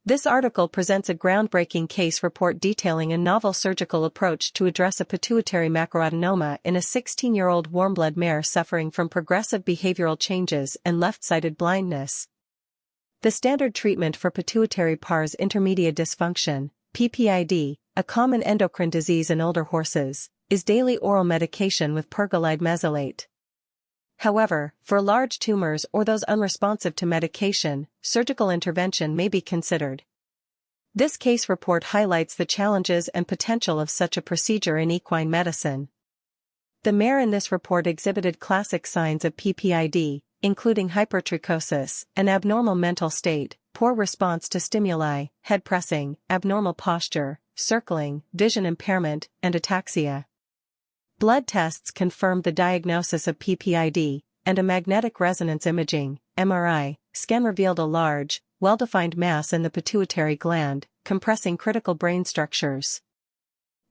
This article presents a groundbreaking case report detailing a novel surgical approach to address a pituitary macroadenoma in a 16-year-old warmblood mare suffering from progressive behavioral changes and left-sided blindness. The standard treatment for pituitary pars intermedia dysfunction, PPID, a common endocrine disease in older horses, is daily oral medication with pergolide mesylate. However, for large tumors or those unresponsive to medication, surgical intervention may be considered. This case report highlights the challenges and potential of such a procedure in equine medicine. The mare in this report exhibited classic signs of PPID, including hypertrichosis, an abnormal mental state, poor response to stimuli, head pressing, abnormal posture, circling, vision impairment, and ataxia. Blood tests confirmed the diagnosis of PPID, and a magnetic resonance imaging (MRI) scan revealed a large, well-defined mass in the pituitary gland, compressing critical brain structures.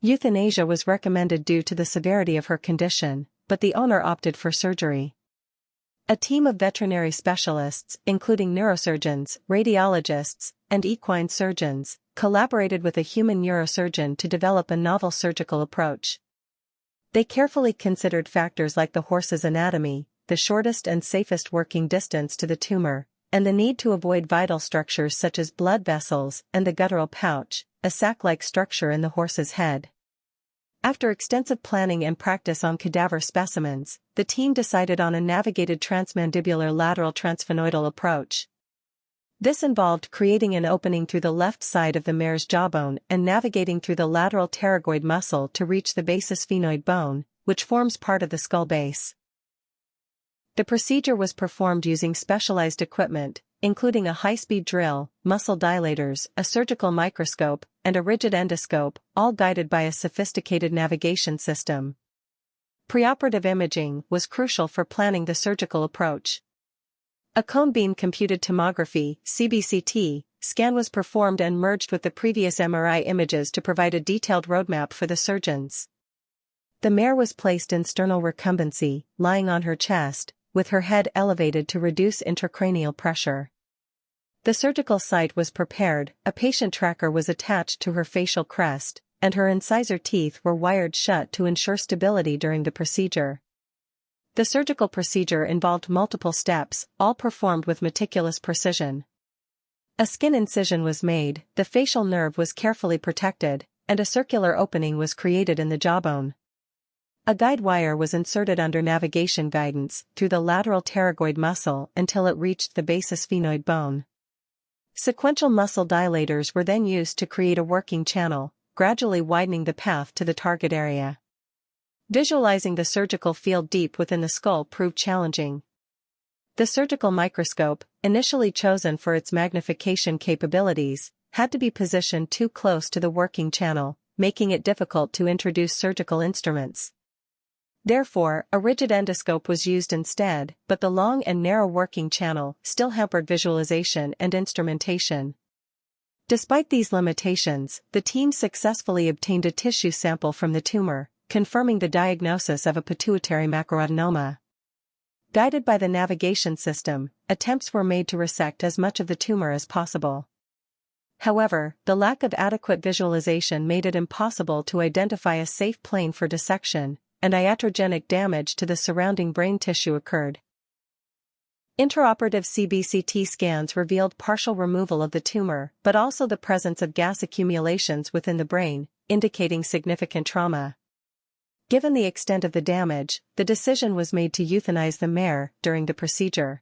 Euthanasia was recommended due to the severity of her condition, but the owner opted for surgery. A team of veterinary specialists, including neurosurgeons, radiologists, and equine surgeons, collaborated with a human neurosurgeon to develop a novel surgical approach. They carefully considered factors like the horse's anatomy, the shortest and safest working distance to the tumor, and the need to avoid vital structures such as blood vessels and the guttural pouch, a sac-like structure in the horse's head. After extensive planning and practice on cadaver specimens, the team decided on a navigated transmandibular lateral transsphenoidal approach. This involved creating an opening through the left side of the mare's jawbone and navigating through the lateral pterygoid muscle to reach the basisphenoid bone, which forms part of the skull base. The procedure was performed using specialized equipment, including a high-speed drill, muscle dilators, a surgical microscope, and a rigid endoscope, all guided by a sophisticated navigation system. Preoperative imaging was crucial for planning the surgical approach. A cone beam computed tomography (CBCT) scan was performed and merged with the previous MRI images to provide a detailed roadmap for the surgeons. The mare was placed in sternal recumbency, lying on her chest, with her head elevated to reduce intracranial pressure. The surgical site was prepared, a patient tracker was attached to her facial crest, and her incisor teeth were wired shut to ensure stability during the procedure. The surgical procedure involved multiple steps, all performed with meticulous precision. A skin incision was made, the facial nerve was carefully protected, and a circular opening was created in the jawbone. A guide wire was inserted under navigation guidance through the lateral pterygoid muscle until it reached the basisphenoid bone. Sequential muscle dilators were then used to create a working channel, gradually widening the path to the target area. Visualizing the surgical field deep within the skull proved challenging. The surgical microscope, initially chosen for its magnification capabilities, had to be positioned too close to the working channel, making it difficult to introduce surgical instruments. Therefore, a rigid endoscope was used instead, but the long and narrow working channel still hampered visualization and instrumentation. Despite these limitations, the team successfully obtained a tissue sample from the tumor, confirming the diagnosis of a pituitary macroadenoma. Guided by the navigation system, attempts were made to resect as much of the tumor as possible. However, the lack of adequate visualization made it impossible to identify a safe plane for dissection, and iatrogenic damage to the surrounding brain tissue occurred. Intraoperative CBCT scans revealed partial removal of the tumor, but also the presence of gas accumulations within the brain, indicating significant trauma. Given the extent of the damage, the decision was made to euthanize the mare during the procedure.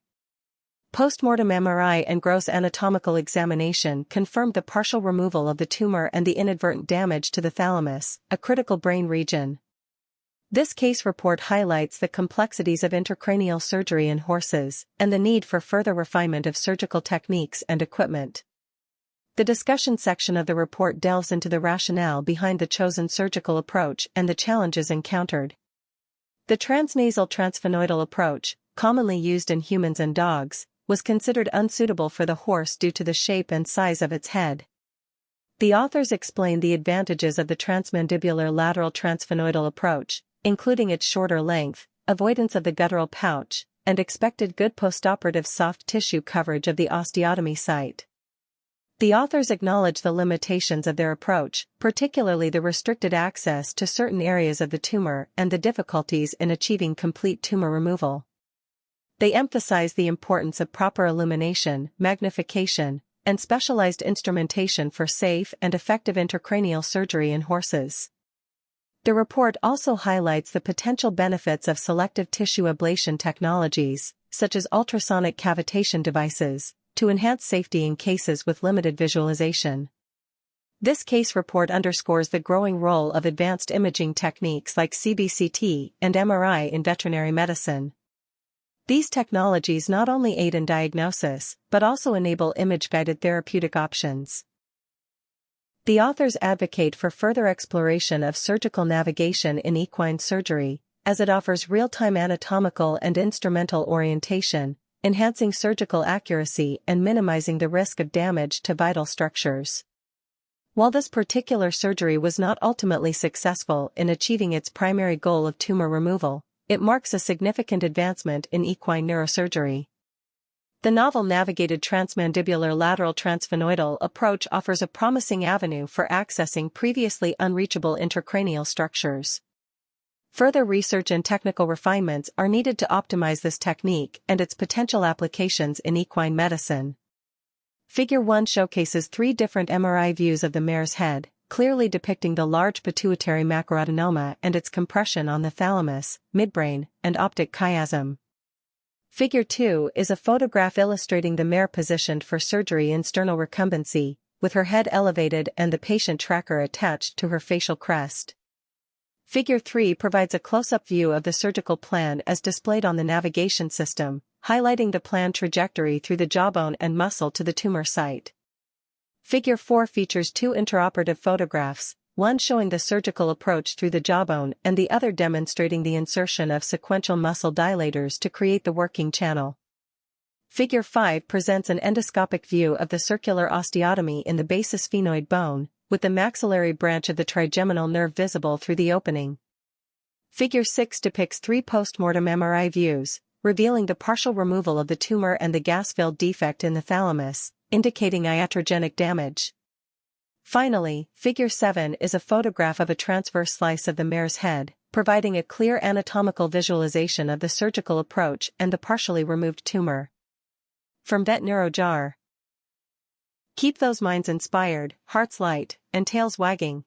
Postmortem MRI and gross anatomical examination confirmed the partial removal of the tumor and the inadvertent damage to the thalamus, a critical brain region. This case report highlights the complexities of intracranial surgery in horses and the need for further refinement of surgical techniques and equipment. The discussion section of the report delves into the rationale behind the chosen surgical approach and the challenges encountered. The transnasal transsphenoidal approach, commonly used in humans and dogs, was considered unsuitable for the horse due to the shape and size of its head. The authors explain the advantages of the transmandibular lateral transsphenoidal approach, including its shorter length, avoidance of the guttural pouch, and expected good postoperative soft tissue coverage of the osteotomy site. The authors acknowledge the limitations of their approach, particularly the restricted access to certain areas of the tumor and the difficulties in achieving complete tumor removal. They emphasize the importance of proper illumination, magnification, and specialized instrumentation for safe and effective intracranial surgery in horses. The report also highlights the potential benefits of selective tissue ablation technologies, such as ultrasonic cavitation devices, to enhance safety in cases with limited visualization. This case report underscores the growing role of advanced imaging techniques like CBCT and MRI in veterinary medicine. These technologies not only aid in diagnosis, but also enable image-guided therapeutic options. The authors advocate for further exploration of surgical navigation in equine surgery, as it offers real-time anatomical and instrumental orientation, enhancing surgical accuracy and minimizing the risk of damage to vital structures. While this particular surgery was not ultimately successful in achieving its primary goal of tumor removal, it marks a significant advancement in equine neurosurgery. The novel navigated transmandibular lateral transsphenoidal approach offers a promising avenue for accessing previously unreachable intracranial structures. Further research and technical refinements are needed to optimize this technique and its potential applications in equine medicine. Figure 1 showcases 3 different MRI views of the mare's head, clearly depicting the large pituitary macroadenoma and its compression on the thalamus, midbrain, and optic chiasm. Figure 2 is a photograph illustrating the mare positioned for surgery in sternal recumbency, with her head elevated and the patient tracker attached to her facial crest. Figure 3 provides a close-up view of the surgical plan as displayed on the navigation system, highlighting the planned trajectory through the jawbone and muscle to the tumor site. Figure 4 features 2 intraoperative photographs, one showing the surgical approach through the jawbone and the other demonstrating the insertion of sequential muscle dilators to create the working channel. Figure 5 presents an endoscopic view of the circular osteotomy in the basis sphenoid bone, with the maxillary branch of the trigeminal nerve visible through the opening. Figure 6 depicts 3 post-mortem MRI views, revealing the partial removal of the tumor and the gas-filled defect in the thalamus, indicating iatrogenic damage. Finally, Figure 7 is a photograph of a transverse slice of the mare's head, providing a clear anatomical visualization of the surgical approach and the partially removed tumor. From Vet NeuroJar. Keep those minds inspired, hearts light, and tails wagging.